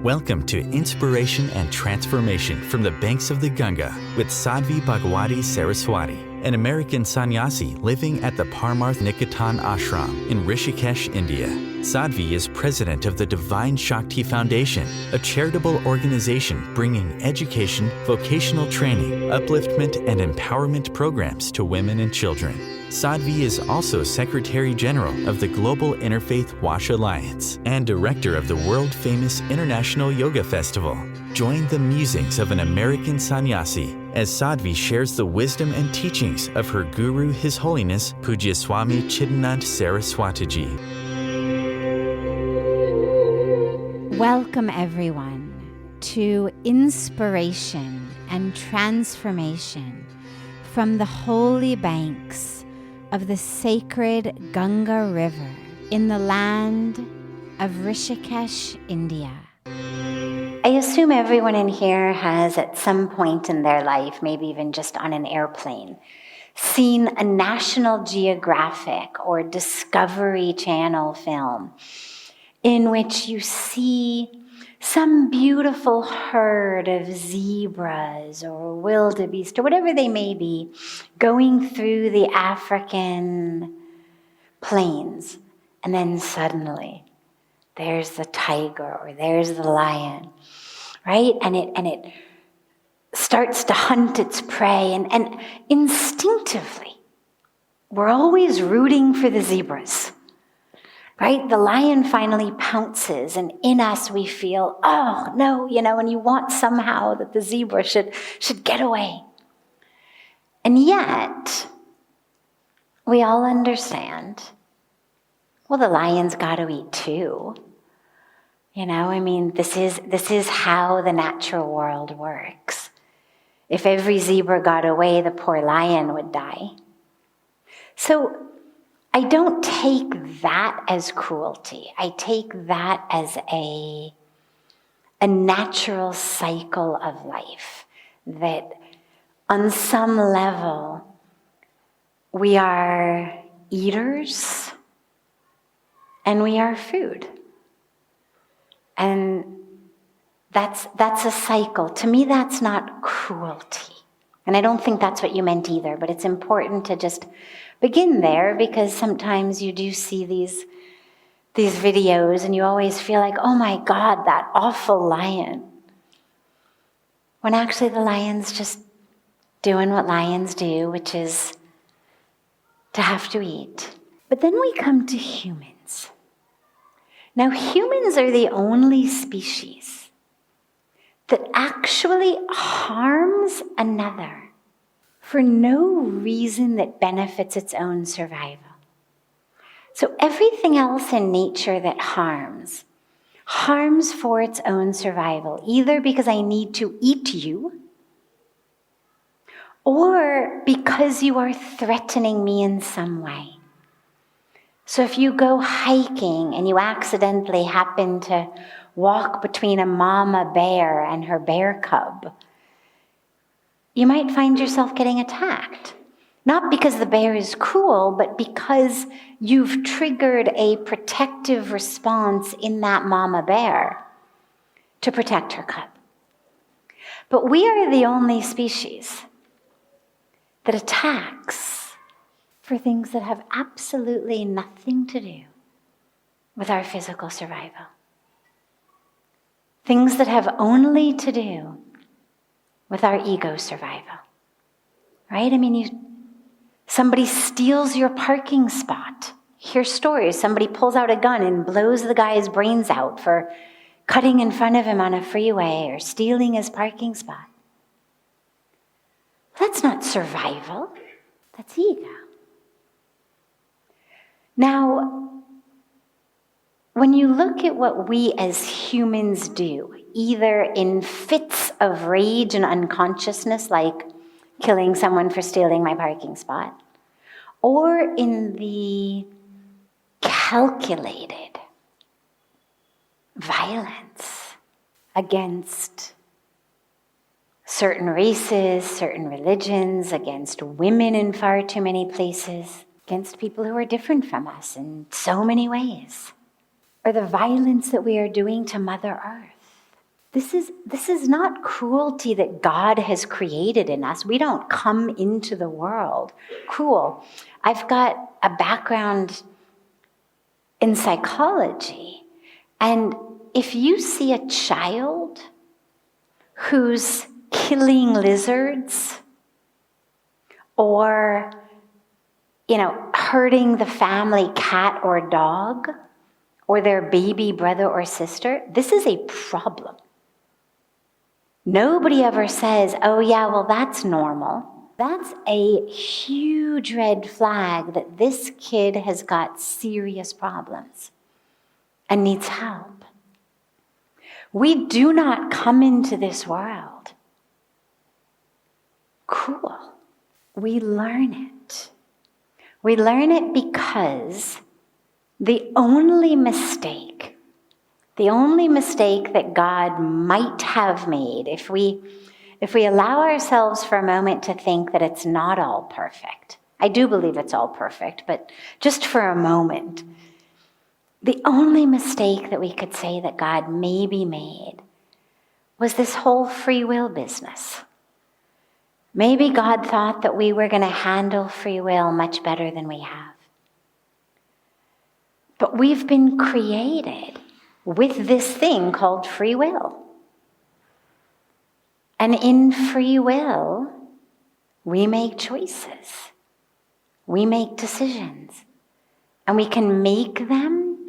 Welcome to Inspiration and Transformation from the Banks of the Ganga with Sadhvi Bhagawati Saraswati, an American sannyasi living at the Parmarth Niketan Ashram in Rishikesh, India. Sadhvi is president of the Divine Shakti Foundation, a charitable organization bringing education, vocational training, upliftment, and empowerment programs to women and children. Sadhvi is also Secretary General of the Global Interfaith Wash Alliance and Director of the world-famous International Yoga Festival. Join the musings of an American sannyasi as Sadhvi shares the wisdom and teachings of her guru, His Holiness Pujya Swami Chidanand Saraswatiji. Welcome everyone to Inspiration and Transformation from the holy banks of the sacred Ganga River in the land of Rishikesh, India. I assume everyone in here has at some point in their life, maybe even just on an airplane, seen a National Geographic or Discovery Channel film in which you see some beautiful herd of zebras or wildebeest or whatever they may be going through the African plains. And then suddenly there's the tiger or there's the lion, right? And it starts to hunt its prey. And instinctively, we're always rooting for the zebras. Right? The lion finally pounces, and in us we feel, oh, no, and you want somehow that the zebra should get away. And yet, we all understand, well, the lion's got to eat too. This is how the natural world works. If every zebra got away, the poor lion would die. So, I don't take that as cruelty. I take that as a natural cycle of life, that on some level we are eaters and we are food. And that's a cycle. To me, that's not cruelty. And I don't think that's what you meant either, but it's important to just begin there, because sometimes you do see these videos and you always feel like, oh my God, that awful lion. When actually the lion's just doing what lions do, which is to have to eat. But then we come to humans. Now, humans are the only species that actually harms another for no reason that benefits its own survival. So everything else in nature that harms for its own survival, either because I need to eat you, or because you are threatening me in some way. So if you go hiking and you accidentally happen to walk between a mama bear and her bear cub, you might find yourself getting attacked. Not because the bear is cruel, but because you've triggered a protective response in that mama bear to protect her cub. But we are the only species that attacks for things that have absolutely nothing to do with our physical survival. Things that have only to do with our ego survival, right? Somebody steals your parking spot. Hear stories. Somebody pulls out a gun and blows the guy's brains out for cutting in front of him on a freeway or stealing his parking spot. That's not survival. That's ego. Now, when you look at what we as humans do, either in fits of rage and unconsciousness, like killing someone for stealing my parking spot, or in the calculated violence against certain races, certain religions, against women in far too many places, against people who are different from us in so many ways, or the violence that we are doing to Mother Earth, This is not cruelty that God has created in us. We don't come into the world cruel. I've got a background in psychology, and if you see a child who's killing lizards or, hurting the family cat or dog or their baby brother or sister, this is a problem. Nobody ever says, oh yeah, well, that's normal. That's a huge red flag that this kid has got serious problems and needs help. We do not come into this world cruel. We learn it. We learn it because the only mistake that God might have made, if we allow ourselves for a moment to think that it's not all perfect, I do believe it's all perfect, but just for a moment, the only mistake that we could say that God maybe made was this whole free will business. Maybe God thought that we were going to handle free will much better than we have. But we've been created with this thing called free will. And in free will, we make choices. We make decisions. And we can make them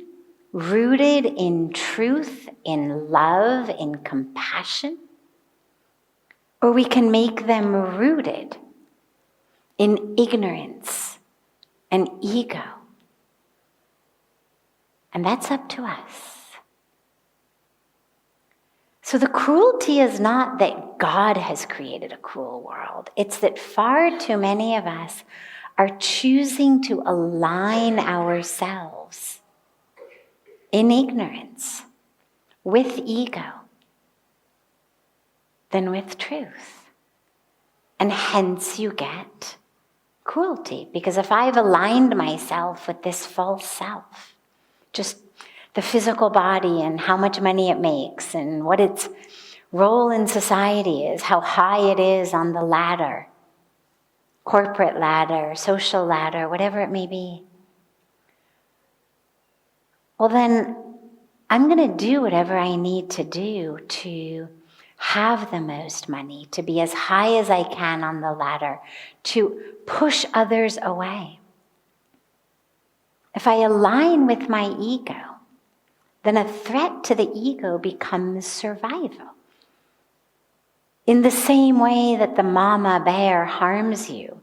rooted in truth, in love, in compassion. Or we can make them rooted in ignorance and ego. And that's up to us. So the cruelty is not that God has created a cruel world. It's that far too many of us are choosing to align ourselves in ignorance with ego than with truth. And hence you get cruelty. Because if I've aligned myself with this false self, just the physical body and how much money it makes and what its role in society is, how high it is on the ladder, corporate ladder, social ladder, whatever it may be. Well, then I'm going to do whatever I need to do to have the most money, to be as high as I can on the ladder, to push others away. If I align with my ego, then a threat to the ego becomes survival. In the same way that the mama bear harms you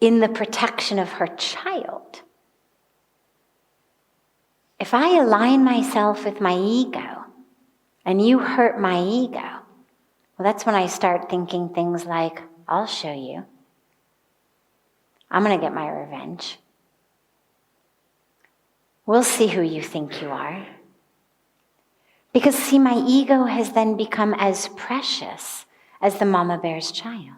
in the protection of her child. If I align myself with my ego and you hurt my ego, well, that's when I start thinking things like, I'll show you. I'm going to get my revenge. We'll see who you think you are. Because, see, my ego has then become as precious as the mama bear's child.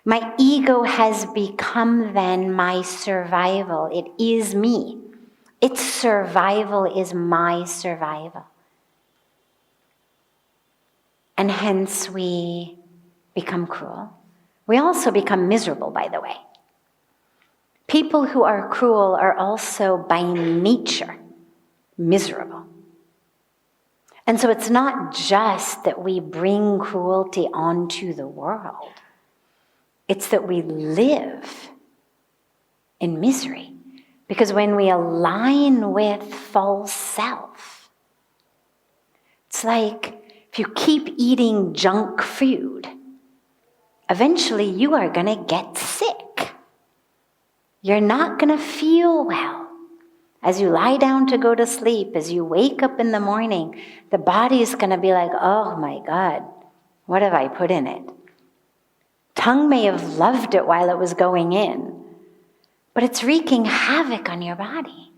My ego has become then my survival. It is me. Its survival is my survival. And hence we become cruel. We also become miserable, by the way. People who are cruel are also by nature miserable. And so it's not just that we bring cruelty onto the world. It's that we live in misery. Because when we align with false self, it's like if you keep eating junk food, eventually you are going to get sick. You're not going to feel well. As you lie down to go to sleep, as you wake up in the morning, the body is going to be like, oh my God, what have I put in it? Tongue may have loved it while it was going in, but it's wreaking havoc on your body.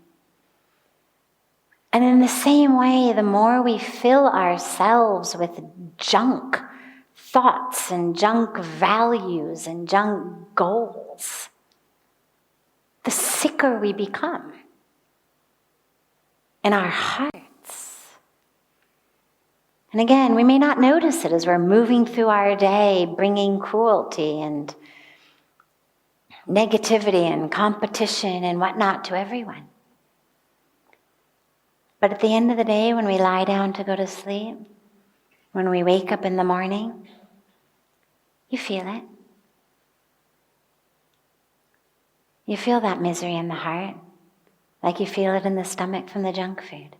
And in the same way, the more we fill ourselves with junk thoughts and junk values and junk goals, the sicker we become in our hearts. And again, we may not notice it as we're moving through our day, bringing cruelty and negativity and competition and whatnot to everyone. But at the end of the day, when we lie down to go to sleep, when we wake up in the morning, you feel it. You feel that misery in the heart, like you feel it in the stomach from the junk food.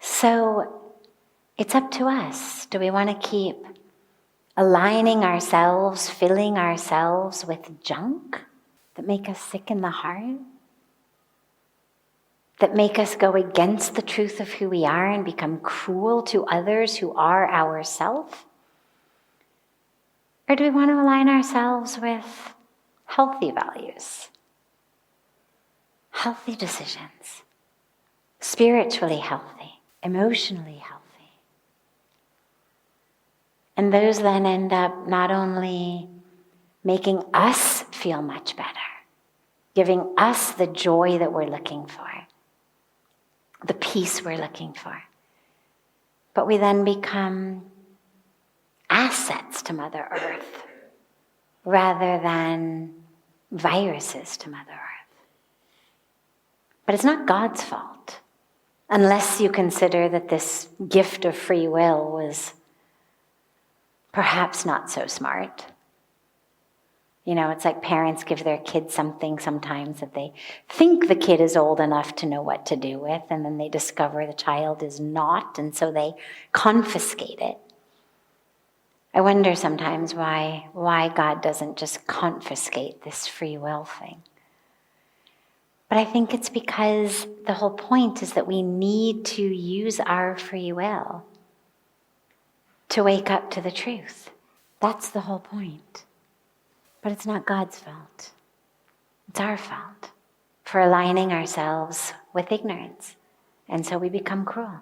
So it's up to us. Do we want to keep aligning ourselves, filling ourselves with junk that make us sick in the heart? That make us go against the truth of who we are and become cruel to others who are ourselves? Or do we want to align ourselves with healthy values, healthy decisions, spiritually healthy, emotionally healthy? And those then end up not only making us feel much better, giving us the joy that we're looking for, the peace we're looking for, but we then become assets to Mother Earth rather than viruses to Mother Earth. But it's not God's fault, unless you consider that this gift of free will was perhaps not so smart. You know, it's like parents give their kids something sometimes that they think the kid is old enough to know what to do with, and then they discover the child is not, and so they confiscate it. I wonder sometimes why God doesn't just confiscate this free will thing. But I think it's because the whole point is that we need to use our free will to wake up to the truth. That's the whole point. But it's not God's fault. It's our fault for aligning ourselves with ignorance. And so we become cruel.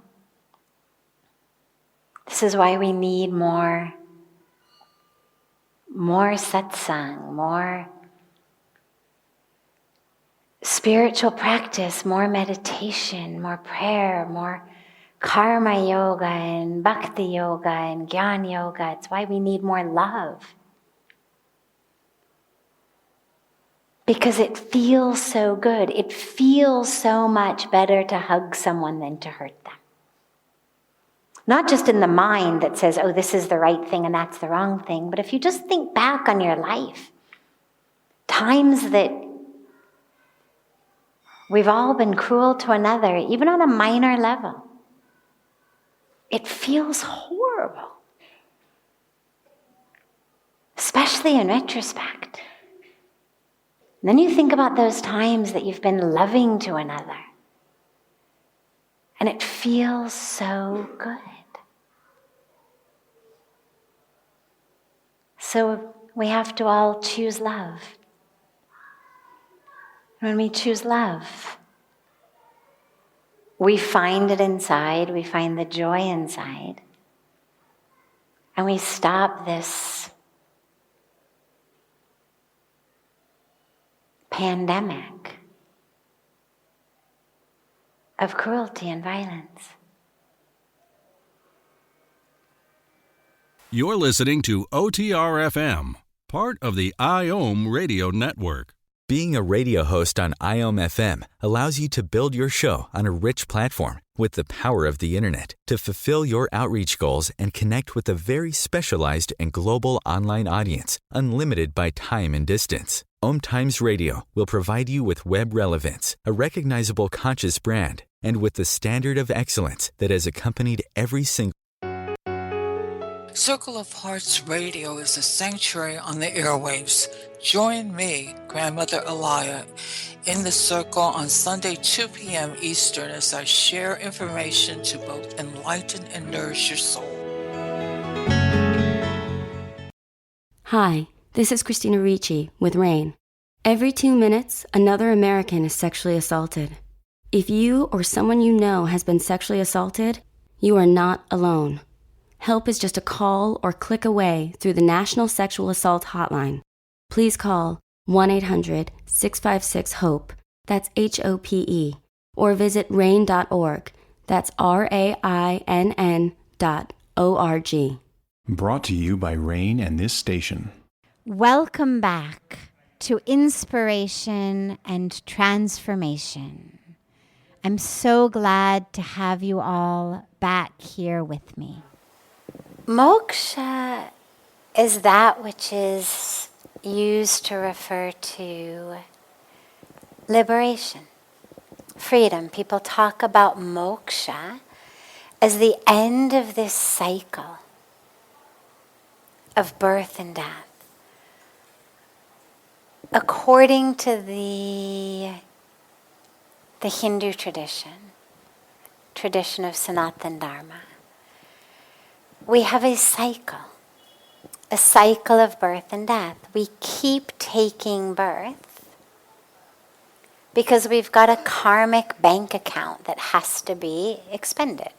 This is why we need more satsang, more spiritual practice, more meditation, more prayer, more karma yoga and bhakti yoga and jnana yoga. It's why we need more love. Because it feels so good. It feels so much better to hug someone than to hurt them. Not just in the mind that says, oh, this is the right thing and that's the wrong thing, but if you just think back on your life, times that we've all been cruel to another, even on a minor level, it feels horrible. Especially in retrospect. And then you think about those times that you've been loving to another, and it feels so good. So we have to all choose love. When we choose love, we find it inside, we find the joy inside, and we stop this pandemic of cruelty and violence. You're listening to OTR-FM, part of the IOM radio network. Being a radio host on IOM FM allows you to build your show on a rich platform with the power of the internet to fulfill your outreach goals and connect with a very specialized and global online audience, unlimited by time and distance. Om Times Radio will provide you with web relevance, a recognizable conscious brand, and with the standard of excellence that has accompanied every single Circle of Hearts Radio is a sanctuary on the airwaves. Join me, Grandmother Alaya, in the circle on Sunday, 2 p.m. Eastern, as I share information to both enlighten and nourish your soul. Hi, this is Christina Ricci with RAIN. Every 2 minutes, another American is sexually assaulted. If you or someone you know has been sexually assaulted, you are not alone. Help is just a call or click away through the National Sexual Assault Hotline. Please call 1-800-656-HOPE, that's HOPE, or visit RAIN.org, that's RAINN.org. Brought to you by Rain and this station. Welcome back to Inspiration and Transformation. I'm so glad to have you all back here with me. Moksha is that which is used to refer to liberation, freedom. People talk about moksha as the end of this cycle of birth and death. According to the Hindu tradition of Sanatana Dharma, we have a cycle of birth and death. We keep taking birth because we've got a karmic bank account that has to be expended.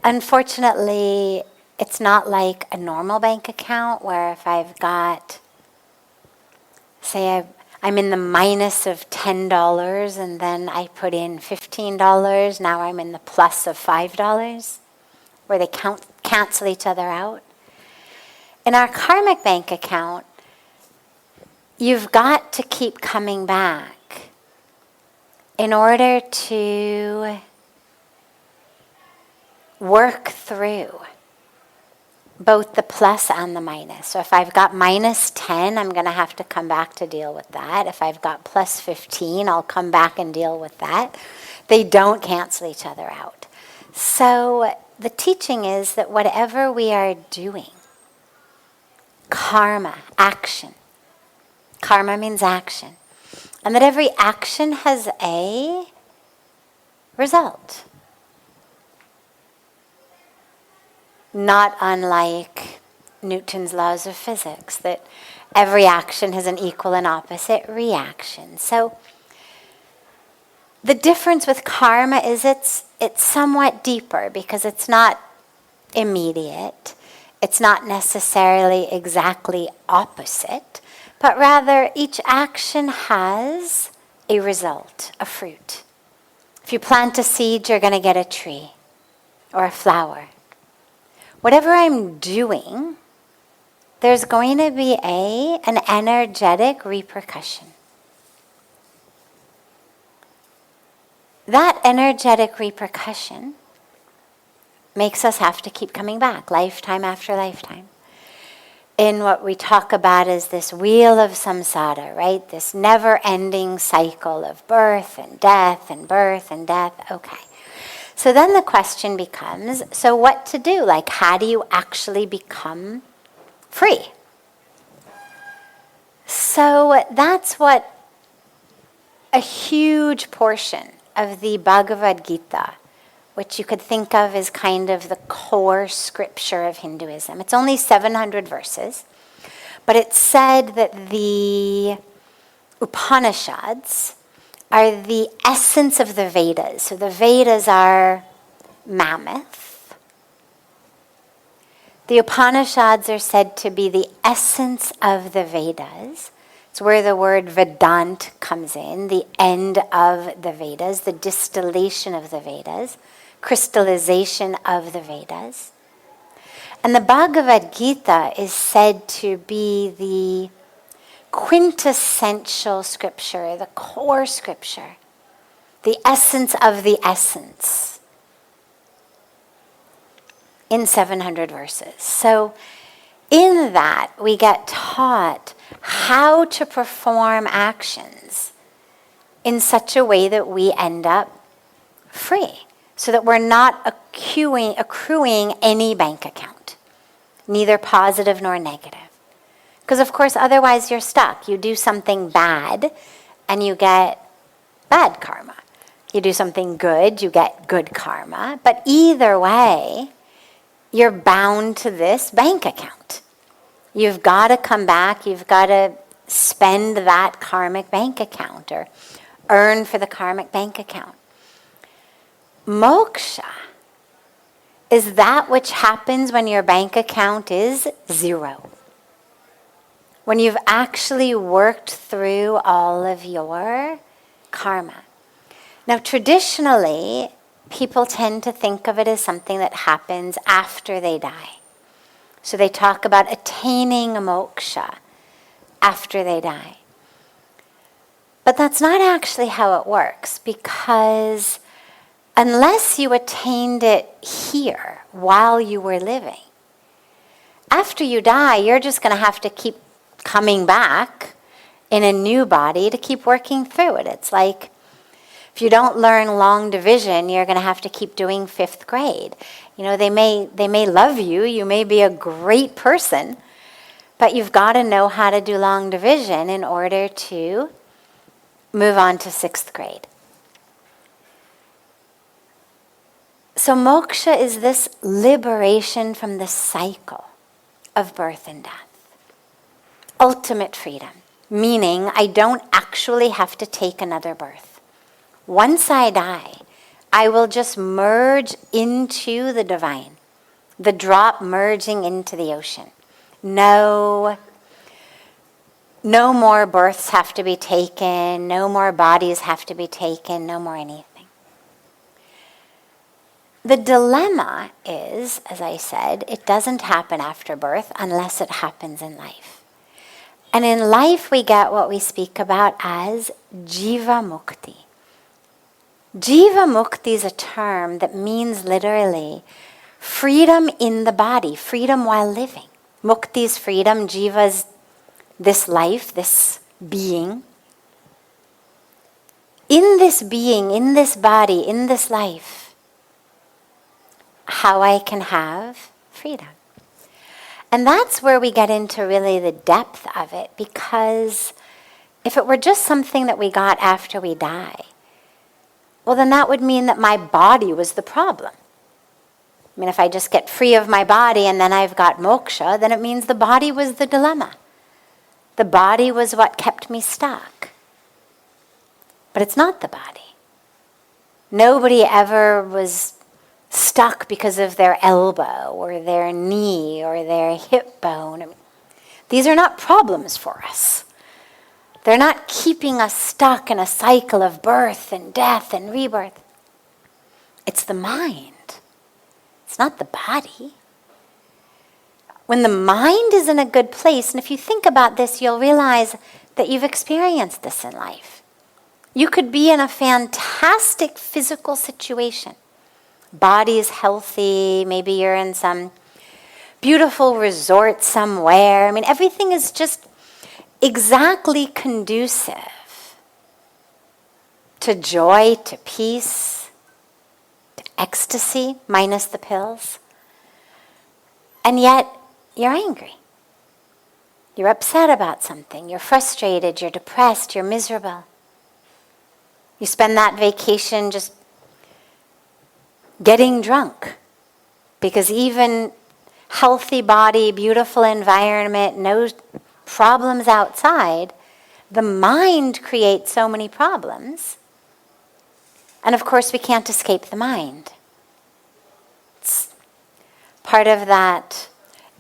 Unfortunately, it's not like a normal bank account where if I've got, say I'm in the minus of $10 and then I put in $15, now I'm in the plus of $5, where they cancel each other out. In our karmic bank account, you've got to keep coming back in order to work through both the plus and the minus. So if I've got minus 10, I'm going to have to come back to deal with that. If I've got plus 15, I'll come back and deal with that. They don't cancel each other out. So the teaching is that whatever we are doing, karma, action. Karma means action. And that every action has a result. Not unlike Newton's laws of physics, that every action has an equal and opposite reaction. So the difference with karma is it's somewhat deeper because it's not immediate. It's not necessarily exactly opposite, but rather each action has a result, a fruit. If you plant a seed, you're going to get a tree or a flower. Whatever I'm doing, there's going to be an energetic repercussion. That energetic repercussion makes us have to keep coming back, lifetime after lifetime, in what we talk about as this wheel of samsara, right? This never-ending cycle of birth and death and birth and death. Okay. So then the question becomes, so what to do? Like, how do you actually become free? So that's what a huge portion of the Bhagavad Gita, which you could think of as kind of the core scripture of Hinduism. It's only 700 verses, but it's said that the Upanishads are the essence of the Vedas. So the Vedas are mammoth. The Upanishads are said to be the essence of the Vedas. It's where the word Vedant comes in, the end of the Vedas, the distillation of the Vedas, crystallization of the Vedas. And the Bhagavad Gita is said to be the quintessential scripture, the core scripture, the essence of the essence in 700 verses. So in that, we get taught how to perform actions in such a way that we end up free, so that we're not accruing any bank account, neither positive nor negative. Because, of course, otherwise you're stuck. You do something bad, and you get bad karma. You do something good, you get good karma. But either way, you're bound to this bank account. You've got to come back. You've got to spend that karmic bank account or earn for the karmic bank account. Moksha is that which happens when your bank account is zero. When you've actually worked through all of your karma. Now, traditionally, people tend to think of it as something that happens after they die. So they talk about attaining a moksha after they die. But that's not actually how it works, because unless you attained it here while you were living, after you die, you're just going to have to keep coming back in a new body to keep working through it. It's like if you don't learn long division, you're going to have to keep doing 5th grade. You know, they may love you, you may be a great person, but you've got to know how to do long division in order to move on to 6th grade. So moksha is this liberation from the cycle of birth and death. Ultimate freedom, meaning I don't actually have to take another birth. Once I die, I will just merge into the divine, the drop merging into the ocean. No more births have to be taken, no more bodies have to be taken, no more anything. The dilemma is, as I said, it doesn't happen after birth unless it happens in life. And in life we get what we speak about as jiva mukti. Jiva mukti is a term that means literally freedom in the body, freedom while living. Mukti is freedom, jiva is this life, this being. In this being, in this body, in this life, how I can have freedom. And that's where we get into really the depth of it, because if it were just something that we got after we die, well, then that would mean that my body was the problem. I mean, if I just get free of my body and then I've got moksha, then it means the body was the dilemma. The body was what kept me stuck. But it's not the body. Nobody ever was stuck because of their elbow or their knee or their hip bone. I mean, these are not problems for us. They're not keeping us stuck in a cycle of birth and death and rebirth. It's the mind. It's not the body. When the mind is in a good place, and if you think about this, you'll realize that you've experienced this in life. You could be in a fantastic physical situation. Body is healthy, maybe you're in some beautiful resort somewhere. I mean, everything is just exactly conducive to joy, to peace, to ecstasy, minus the pills. And yet, you're angry. You're upset about something. You're frustrated, you're depressed, you're miserable. You spend that vacation just getting drunk, because even healthy body, beautiful environment, no problems outside, the mind creates so many problems. And of course we can't escape the mind. It's part of that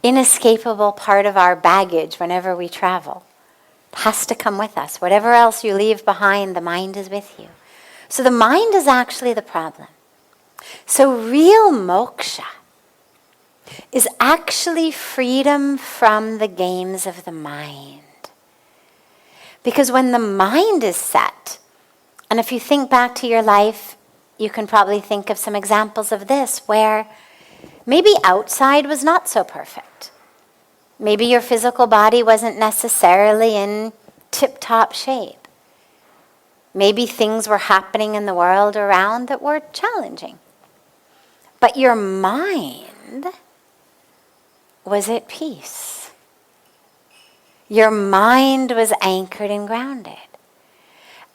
inescapable part of our baggage whenever we travel. It has to come with us. Whatever else you leave behind, the mind is with you. So the mind is actually the problem. So real moksha is actually freedom from the games of the mind. Because when the mind is set, and if you think back to your life, you can probably think of some examples of this where maybe outside was not so perfect. Maybe your physical body wasn't necessarily in tip-top shape. Maybe things were happening in the world around that were challenging. But your mind was at peace. Your mind was anchored and grounded.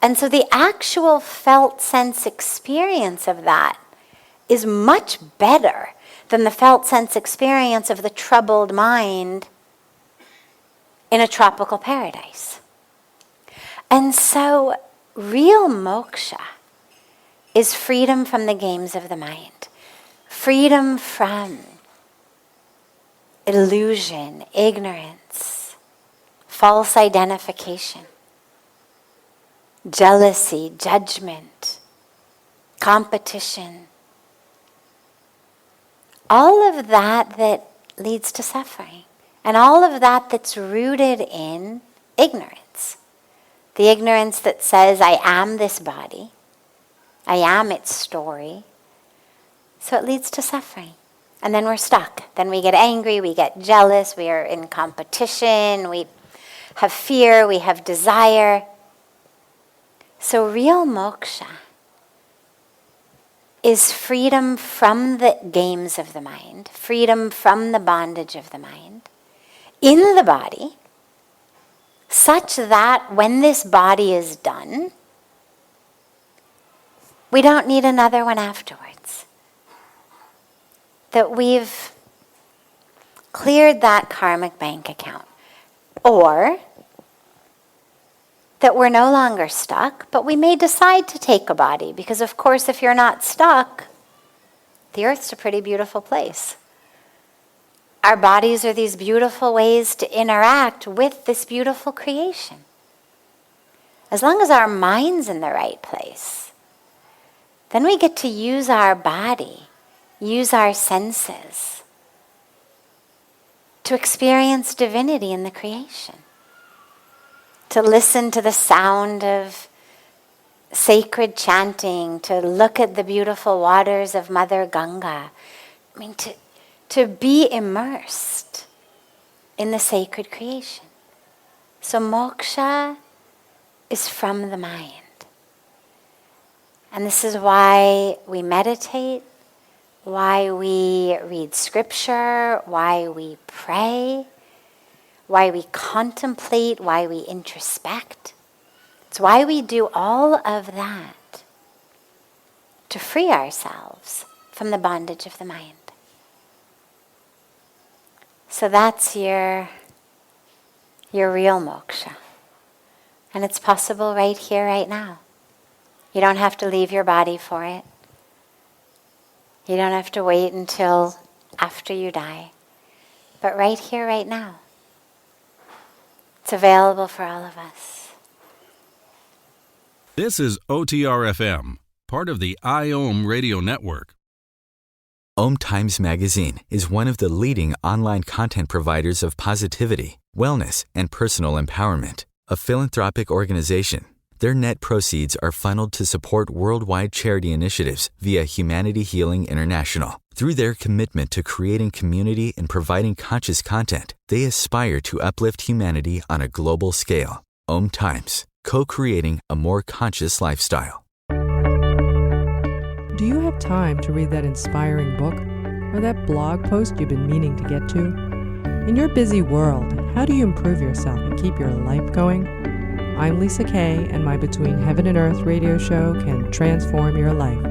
And so the actual felt sense experience of that is much better than the felt sense experience of the troubled mind in a tropical paradise. And so real moksha is freedom from the games of the mind. Freedom from illusion, ignorance, false identification, jealousy, judgment, competition, all of that that leads to suffering, and all of that that's rooted in ignorance. The ignorance that says, I am this body, I am its story. So it leads to suffering. And then we're stuck. Then we get angry, we get jealous, we are in competition, we have fear, we have desire. So real moksha is freedom from the games of the mind, freedom from the bondage of the mind, in the body, such that when this body is done, we don't need another one afterwards. That we've cleared that karmic bank account. Or that we're no longer stuck, but we may decide to take a body, because of course if you're not stuck, the earth's a pretty beautiful place. Our bodies are these beautiful ways to interact with this beautiful creation. As long as our mind's in the right place, then we get to use our body, use our senses to experience divinity in the creation. To listen to the sound of sacred chanting, to look at the beautiful waters of Mother Ganga. I mean, to be immersed in the sacred creation. So moksha is from the mind. And this is why we meditate, why we read scripture, why we pray, why we contemplate, why we introspect. It's why we do all of that, to free ourselves from the bondage of the mind. So that's your real moksha. And it's possible right here, right now. You don't have to leave your body for it. You don't have to wait until after you die. But right here, right now. It's available for all of us. This is OTR-FM, part of the IOM radio network. Om Times Magazine is one of the leading online content providers of positivity, wellness, and personal empowerment. A philanthropic organization, their net proceeds are funneled to support worldwide charity initiatives via Humanity Healing International. Through their commitment to creating community and providing conscious content, they aspire to uplift humanity on a global scale. Om Times, co-creating a more conscious lifestyle. Do you have time to read that inspiring book or that blog post you've been meaning to get to? In your busy world, how do you improve yourself and keep your life going? I'm Lisa Kay, and my Between Heaven and Earth radio show can transform your life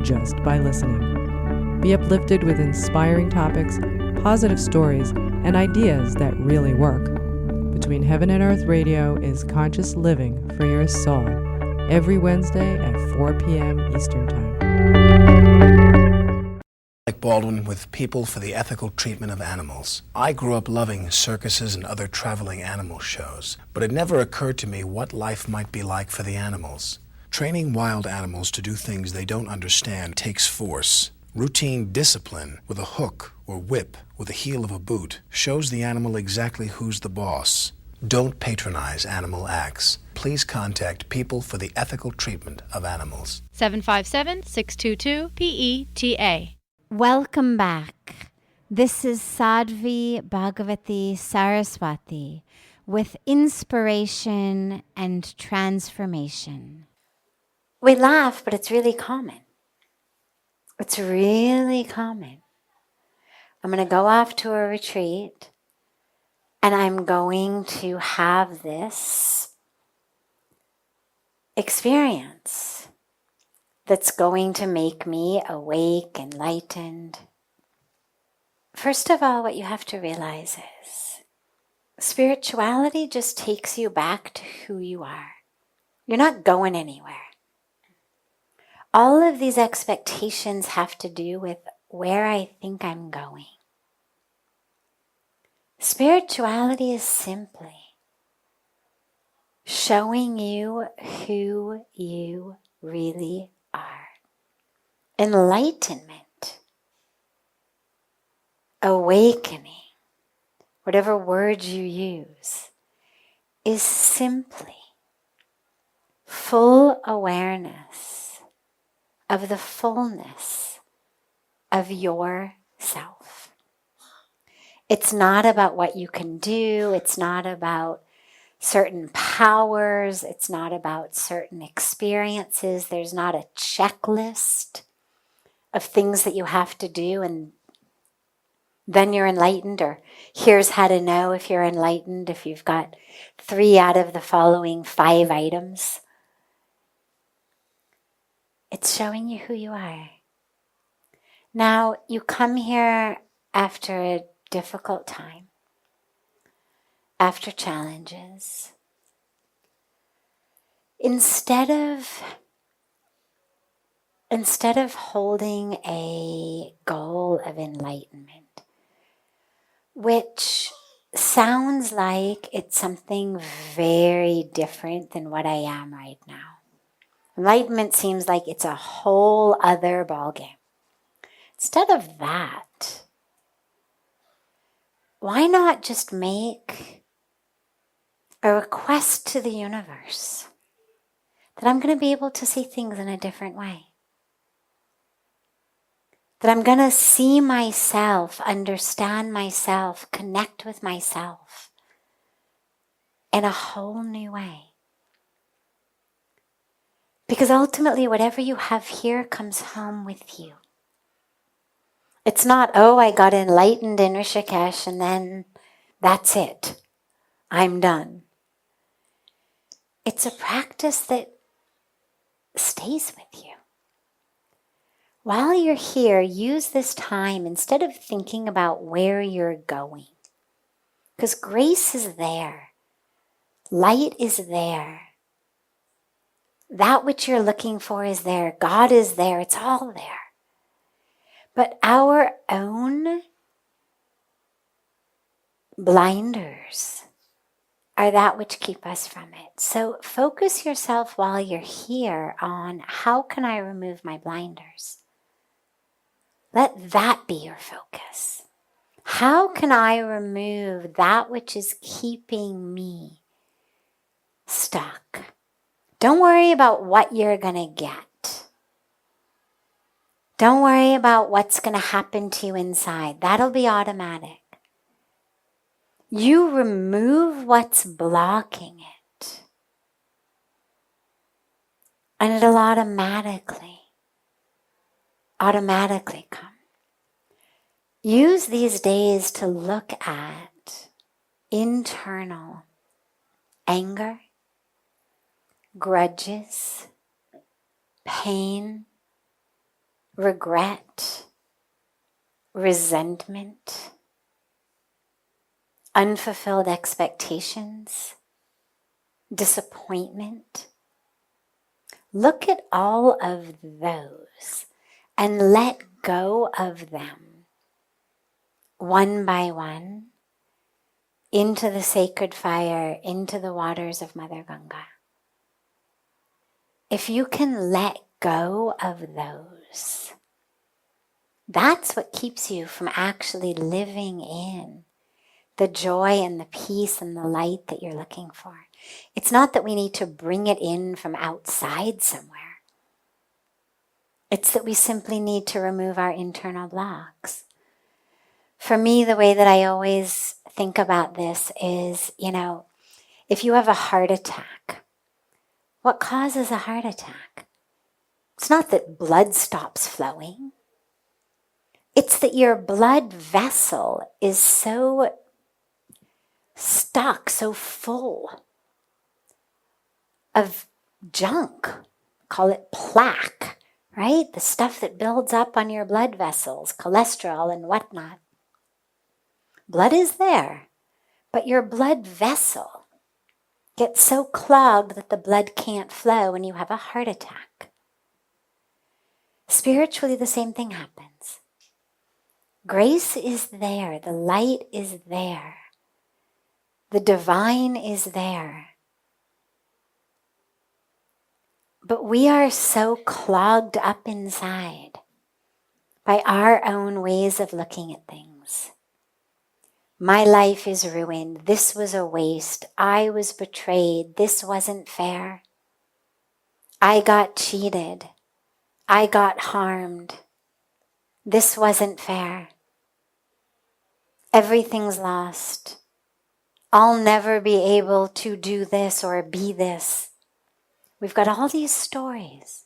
just by listening. Be uplifted with inspiring topics, positive stories, and ideas that really work. Between Heaven and Earth Radio is conscious living for your soul, every Wednesday at 4 p.m. Eastern Time. Like Baldwin with People for the Ethical Treatment of Animals. I grew up loving circuses and other traveling animal shows, but it never occurred to me what life might be like for the animals. Training wild animals to do things they don't understand takes force. Routine discipline with a hook or whip with the heel of a boot shows the animal exactly who's the boss. Don't patronize animal acts. Please contact People for the Ethical Treatment of Animals. 757-622-PETA. Welcome back. This is Sadhvi Bhagawati Saraswati with inspiration and transformation. We laugh, but it's really common. It's really common. I'm going to go off to a retreat and I'm going to have this experience that's going to make me awake, enlightened. First of all, what you have to realize is spirituality just takes you back to who you are. You're not going anywhere. All of these expectations have to do with where I think I'm going. Spirituality is simply showing you who you really are. Enlightenment awakening, whatever words you use, is simply full awareness of the fullness of yourself. It's not about what you can do. It's not about certain powers. It's not about certain experiences. There's not a checklist of things that you have to do and then you're enlightened, or here's how to know if you're enlightened if you've got 3 out of the following 5 items. It's showing you who you are. Now, you come here after a difficult time, after challenges. Instead of holding a goal of enlightenment, which sounds like it's something very different than what I am right now. Enlightenment seems like it's a whole other ballgame. Instead of that, why not just make a request to the universe that I'm going to be able to see things in a different way? That I'm going to see myself, understand myself, connect with myself in a whole new way. Because ultimately, whatever you have here comes home with you. It's not, oh, I got enlightened in Rishikesh and then that's it. I'm done. It's a practice that stays with you. While you're here, use this time instead of thinking about where you're going. Because grace is there. Light is there. That which you're looking for is there. God is there. It's all there. But our own blinders are that which keep us from it. So focus yourself while you're here on how can I remove my blinders? Let that be your focus. How can I remove that which is keeping me stuck? Don't worry about what you're going to get. Don't worry about what's going to happen to you inside. That'll be automatic. You remove what's blocking it, and it'll automatically come. Use these days to look at internal anger, grudges, pain, regret, resentment, unfulfilled expectations, disappointment. Look at all of those and let go of them one by one into the sacred fire, into the waters of Mother Ganga. If you can let go of those, that's what keeps you from actually living in the joy and the peace and the light that you're looking for. It's not that we need to bring it in from outside somewhere. It's that we simply need to remove our internal blocks. For me, the way that I always think about this is, if you have a heart attack, what causes a heart attack? It's not that blood stops flowing. It's that your blood vessel is so stuck, so full of junk. Call it plaque, right? The stuff that builds up on your blood vessels, cholesterol and whatnot. Blood is there, but your blood vessel gets so clogged that the blood can't flow and you have a heart attack. Spiritually, the same thing happens. Grace is there. The light is there. The divine is there. But we are so clogged up inside by our own ways of looking at things. My life is ruined. This was a waste. I was betrayed. This wasn't fair. I got cheated. I got harmed. This wasn't fair. Everything's lost. I'll never be able to do this or be this. We've got all these stories.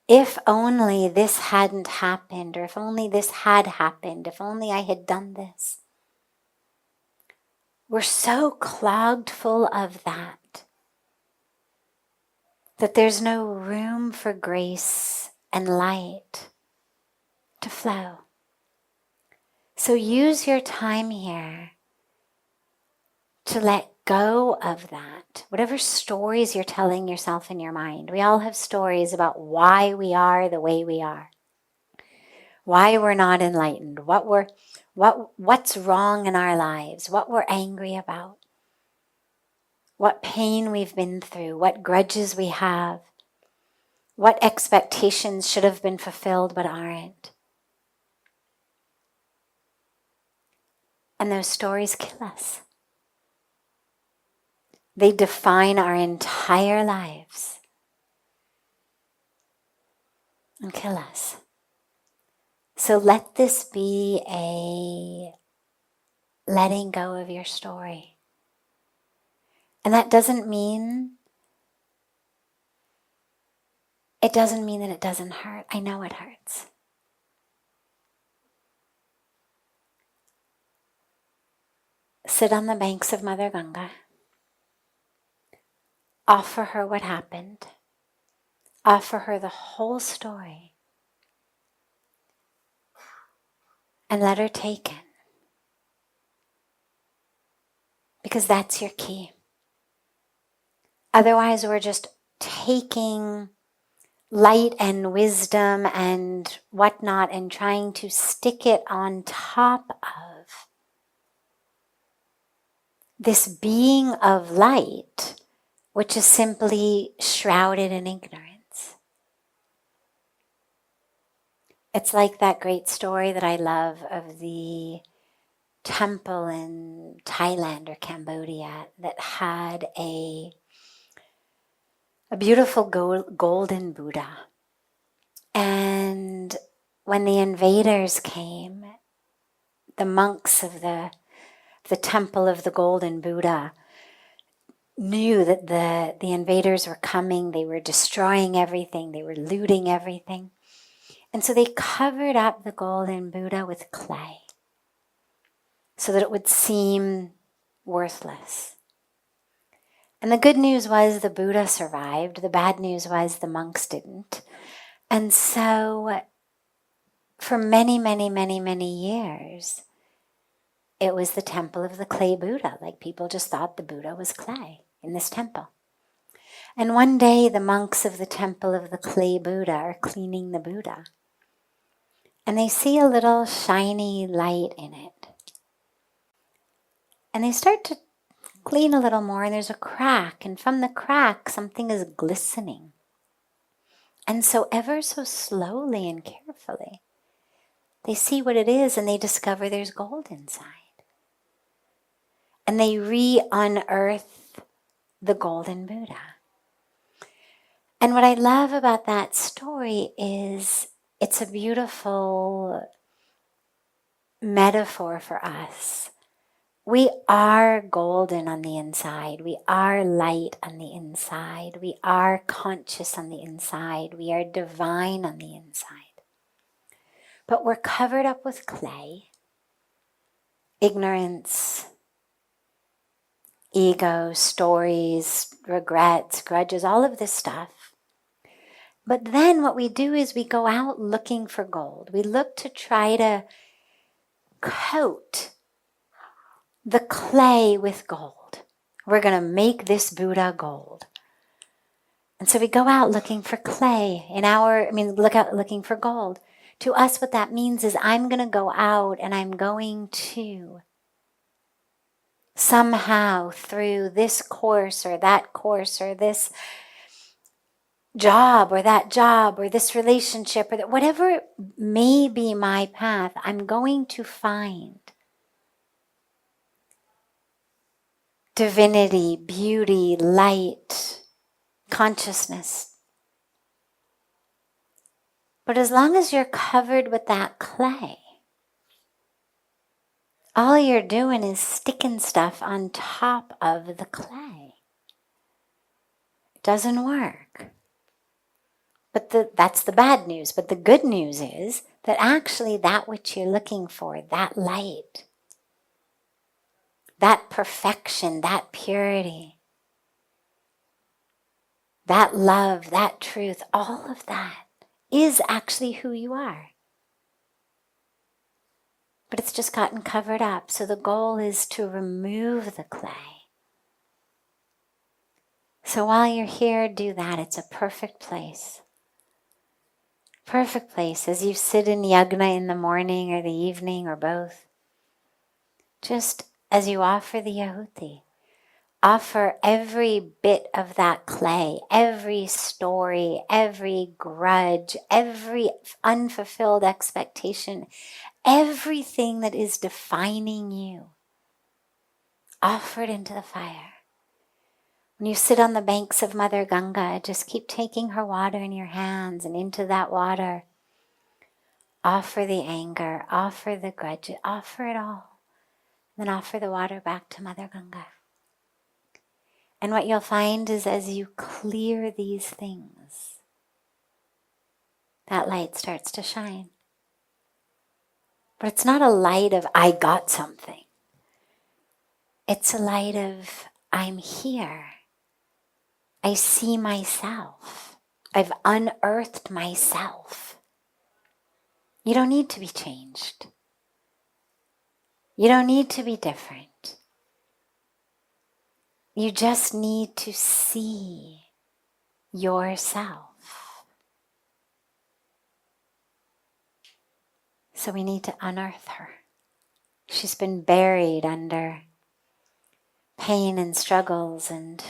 If only this hadn't happened, or if only this had happened, if only I had done this. We're so clogged full of that there's no room for grace and light to flow. So use your time here to let go of that. Whatever stories you're telling yourself in your mind. We all have stories about why we are the way we are. Why we're not enlightened. What's wrong in our lives. What we're angry about. What pain we've been through. What grudges we have. What expectations should have been fulfilled but aren't. And those stories kill us. They define our entire lives and kill us. So let this be a letting go of your story. And that doesn't mean that it doesn't hurt. I know it hurts. Sit on the banks of Mother Ganga. Offer her what happened. Offer her the whole story. And let her take it. Because that's your key. Otherwise, we're just taking light and wisdom and whatnot and trying to stick it on top of this being of light, which is simply shrouded in ignorance. It's like that great story that I love of the temple in Thailand or Cambodia that had a beautiful golden Buddha. And when the invaders came, the monks of the temple of the golden Buddha knew that the invaders were coming. They were destroying everything. They were looting everything. And so they covered up the golden Buddha with clay so that it would seem worthless. And the good news was the Buddha survived. The bad news was the monks didn't. And so for many, many, many, many years, it was the temple of the clay Buddha. Like people just thought the Buddha was clay in this temple. And one day the monks of the temple of the clay Buddha are cleaning the Buddha. And they see a little shiny light in it. And they start to clean a little more, and there's a crack. And from the crack, something is glistening. And so ever so slowly and carefully, they see what it is, and they discover there's gold inside. And they re-unearth the golden Buddha. And what I love about that story is it's a beautiful metaphor for us. We are golden on the inside. We are light on the inside. We are conscious on the inside. We are divine on the inside. But we're covered up with clay, ignorance, ego, stories, regrets, grudges, all of this stuff. But then what we do is we go out looking for gold. We look to try to coat the clay with gold. We're going to make this Buddha gold. And so we go out looking for clay looking for gold. To us, what that means is I'm going to go out and I'm going to somehow through this course or this job or that job or this relationship or that whatever may be my path, I'm going to find divinity, beauty, light, consciousness. But as long as you're covered with that clay, all you're doing is sticking stuff on top of the clay. It doesn't work. But that's the bad news. But the good news is that actually that which you're looking for, that light, that perfection, that purity, that love, that truth, all of that is actually who you are. But it's just gotten covered up. So the goal is to remove the clay. So while you're here, do that. It's a perfect place. Perfect place as you sit in yagna in the morning or the evening or both. Just as you offer the yahuti, offer every bit of that clay, every story, every grudge, every unfulfilled expectation, everything that is defining you. Offer it into the fire. When you sit on the banks of Mother Ganga, just keep taking her water in your hands, and into that water, offer the anger, offer the grudge, offer it all. Then offer the water back to Mother Ganga. And what you'll find is as you clear these things, that light starts to shine. But it's not a light of, I got something. It's a light of, I'm here. I see myself. I've unearthed myself. You don't need to be changed. You don't need to be different. You just need to see yourself. So we need to unearth her. She's been buried under pain and struggles and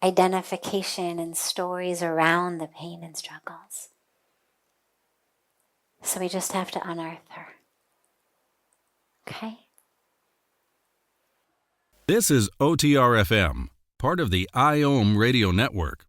identification and stories around the pain and struggles. So we just have to unearth her. Okay? This is OTR-FM, part of the IOM radio network.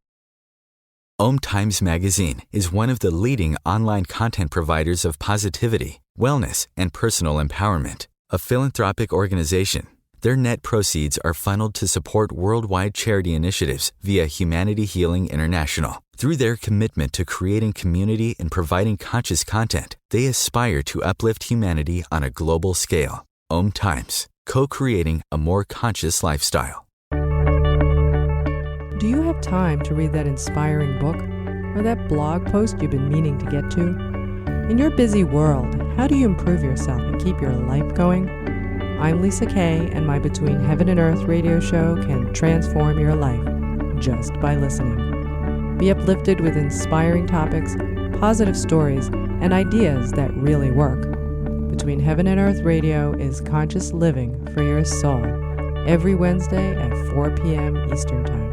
Om Times Magazine is one of the leading online content providers of positivity, wellness, and personal empowerment. A philanthropic organization, their net proceeds are funneled to support worldwide charity initiatives via Humanity Healing International. Through their commitment to creating community and providing conscious content, they aspire to uplift humanity on a global scale. Om Times, co-creating a more conscious lifestyle. Do you have time to read that inspiring book or that blog post you've been meaning to get to? In your busy world, how do you improve yourself and keep your life going? I'm Lisa Kay, and my Between Heaven and Earth radio show can transform your life just by listening. Be uplifted with inspiring topics, positive stories, and ideas that really work. Between Heaven and Earth radio is conscious living for your soul, every Wednesday at 4 p.m. Eastern Time.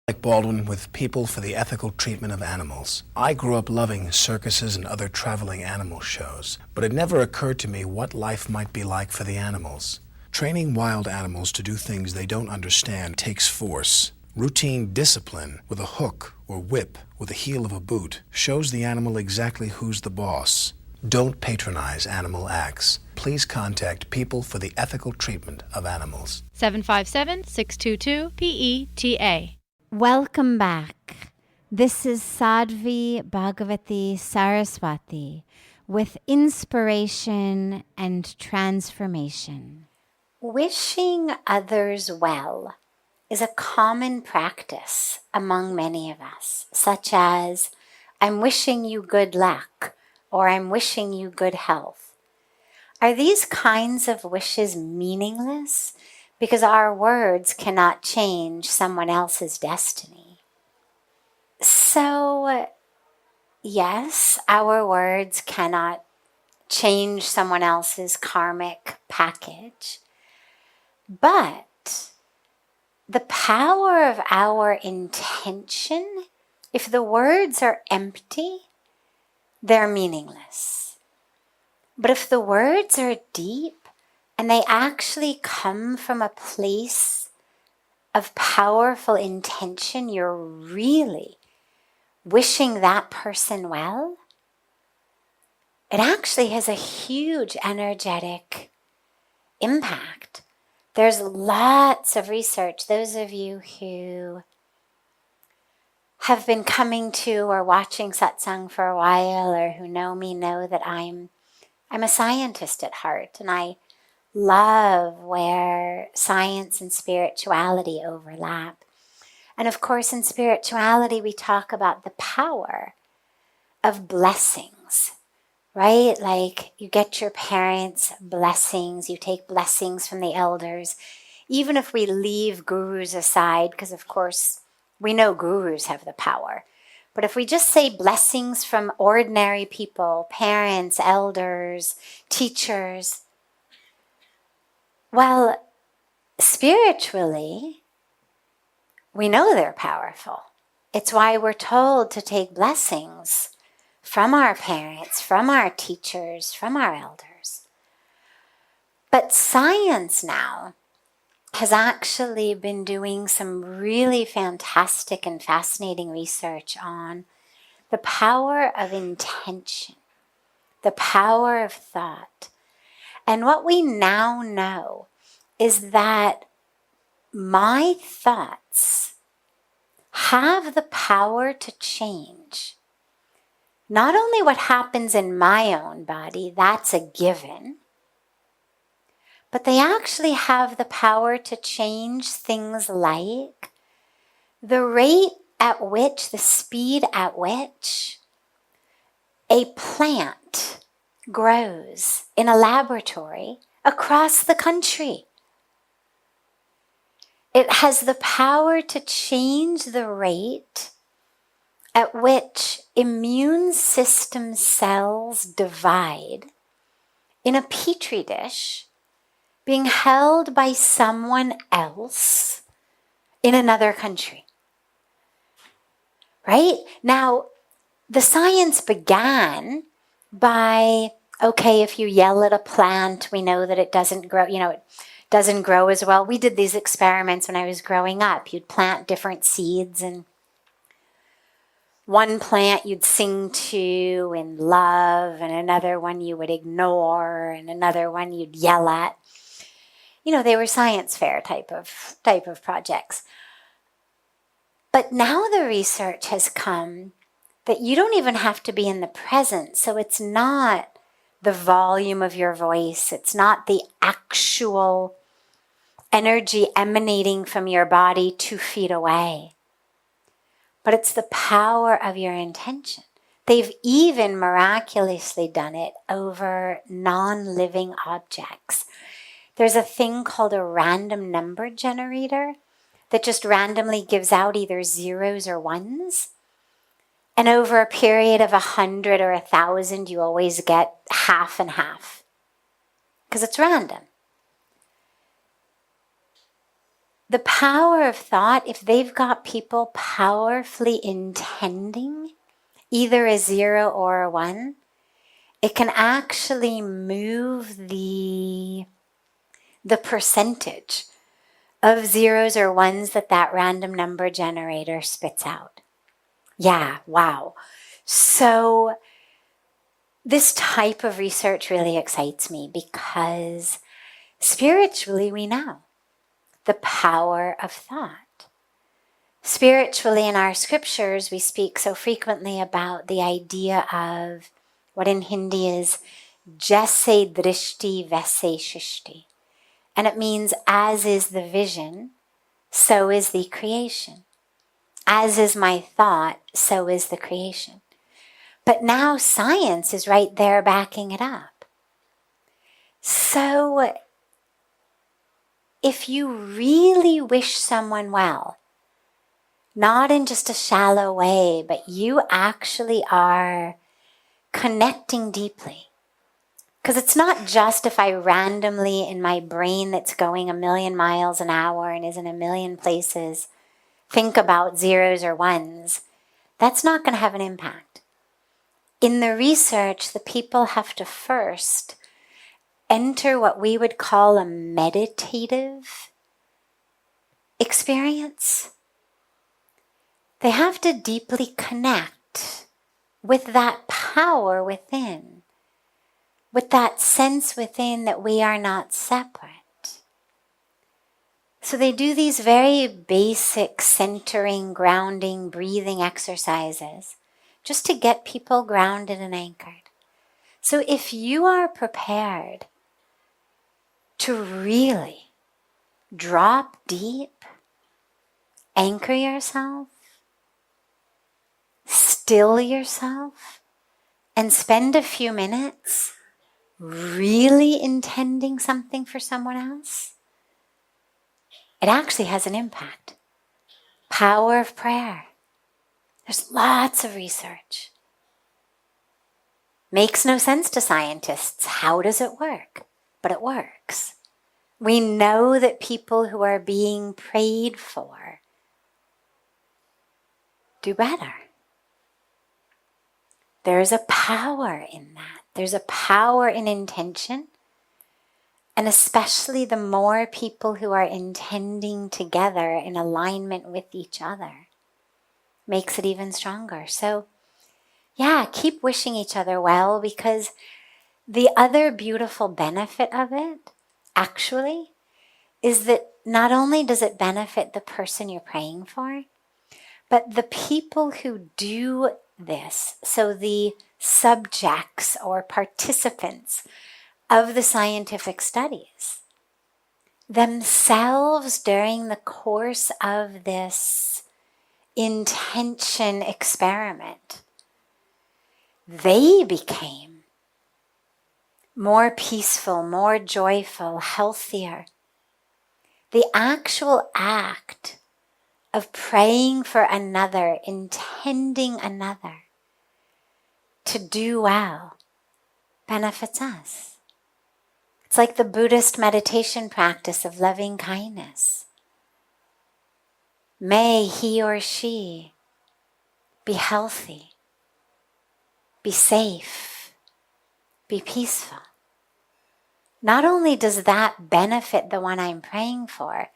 Like Baldwin with People for the Ethical Treatment of Animals. I grew up loving circuses and other traveling animal shows, but it never occurred to me what life might be like for the animals. Training wild animals to do things they don't understand takes force. Routine discipline with a hook or whip with the heel of a boot shows the animal exactly who's the boss. Don't patronize animal acts. Please contact People for the Ethical Treatment of Animals. 757-622-PETA. Welcome back. This is Sadhvi Bhagawati Saraswati with inspiration and transformation. Wishing others well is a common practice among many of us, such as, I'm wishing you good luck, or I'm wishing you good health. Are these kinds of wishes meaningless because our words cannot change someone else's destiny? So, yes, our words cannot change someone else's karmic package, but the power of our intention, if the words are empty, they're meaningless. But if the words are deep And they actually come from a place of powerful intention. You're really wishing that person well. It actually has a huge energetic impact. There's lots of research. Those of you who have been coming to or watching Satsang for a while, or who know me, know that I'm a scientist at heart, and I love where science and spirituality overlap. And of course, in spirituality, we talk about the power of blessings, right? Like you get your parents' blessings, you take blessings from the elders. Even if we leave gurus aside, because of course, we know gurus have the power. But if we just say blessings from ordinary people, parents, elders, teachers, well, spiritually, we know they're powerful. It's why we're told to take blessings from our parents, from our teachers, from our elders. But science now has actually been doing some really fantastic and fascinating research on the power of intention, the power of thought. And what we now know is that my thoughts have the power to change not only what happens in my own body, that's a given, but they actually have the power to change things like the rate at which, the speed at which a plant grows in a laboratory across the country. It has the power to change the rate at which immune system cells divide in a petri dish being held by someone else in another country. Right? Now, the science began by, okay, if you yell at a plant, we know that it doesn't grow, it doesn't grow as well. We did these experiments when I was growing up. You'd plant different seeds, and one plant you'd sing to in love, and another one you would ignore, and another one you'd yell at. They were science fair type of projects. But now the research has come that you don't even have to be in the present. So it's not the volume of your voice. It's not the actual energy emanating from your body 2 feet away. But it's the power of your intention. They've even miraculously done it over non-living objects. There's a thing called a random number generator that just randomly gives out either zeros or ones. And over a period of 100 or 1,000, you always get half and half. Because it's random. The power of thought, if they've got people powerfully intending either a 0 or a 1, it can actually move the percentage of zeros or ones that random number generator spits out. Yeah, wow. So this type of research really excites me because spiritually we know the power of thought. Spiritually in our scriptures we speak so frequently about the idea of what in Hindi is Jaise drishti vaise shishti. And it means as is the vision, so is the creation. As is my thought, so is the creation. But now science is right there backing it up. So if you really wish someone well, not in just a shallow way, but you actually are connecting deeply. Because it's not just if I randomly in my brain that's going 1,000,000 miles an hour and is in 1,000,000 places think about zeros or ones. That's not going to have an impact. In the research, the people have to first enter what we would call a meditative experience, they have to deeply connect with that power within, with that sense within that we are not separate. So they do these very basic centering, grounding, breathing exercises just to get people grounded and anchored. So if you are prepared to really drop deep, anchor yourself, still yourself, and spend a few minutes really intending something for someone else, it actually has an impact. Power of prayer. There's lots of research. Makes no sense to scientists. How does it work? But it works. We know that people who are being prayed for do better. There's a power in that. There's a power in intention. And especially the more people who are intending together in alignment with each other makes it even stronger. So yeah, keep wishing each other well, because the other beautiful benefit of it actually is that not only does it benefit the person you're praying for, but the people who do this, so the subjects or participants of the scientific studies, themselves during the course of this intention experiment, they became more peaceful, more joyful, healthier. The actual act of praying for another, intending another to do well, benefits us. It's like the Buddhist meditation practice of loving kindness. May he or she be healthy, be safe, be peaceful. Not only does that benefit the one I'm praying for,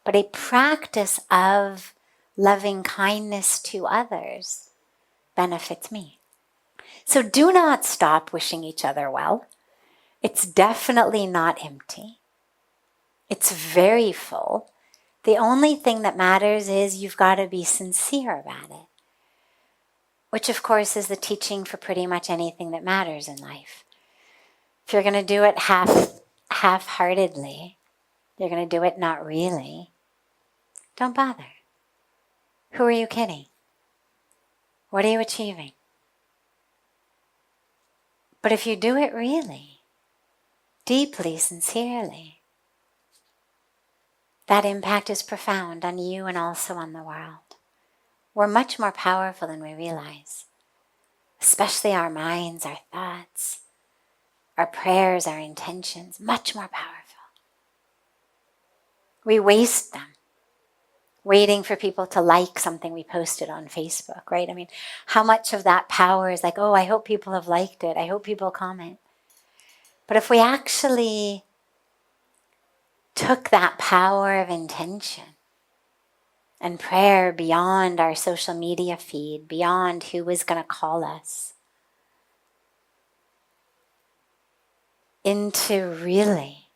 but a practice of loving kindness to others benefits me. So do not stop wishing each other well. It's definitely not empty. It's very full. The only thing that matters is you've got to be sincere about it, which of course is the teaching for pretty much anything that matters in life. If you're going to do it half-heartedly, you're going to do it not really, don't bother. Who are you kidding? What are you achieving? But if you do it really, deeply, sincerely, that impact is profound on you and also on the world. We're much more powerful than we realize, especially our minds, our thoughts, our prayers, our intentions, much more powerful. We waste them waiting for people to like something we posted on Facebook, right? I mean, how much of that power is like, oh, I hope people have liked it. I hope people comment. But if we actually took that power of intention and prayer beyond our social media feed, beyond who is going to call us, into really,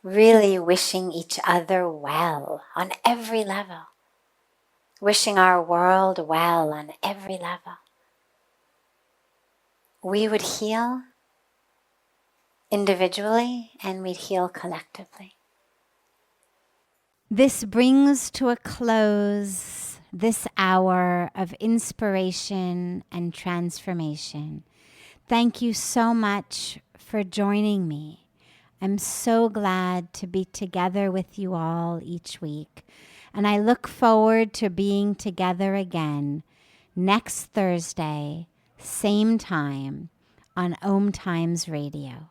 really wishing each other well on every level, wishing our world well on every level, we would heal individually and we'd heal collectively. This brings to a close this hour of inspiration and transformation. Thank you so much for joining me. I'm so glad to be together with you all each week, and I look forward to being together again next Thursday, same time, on Om Times Radio.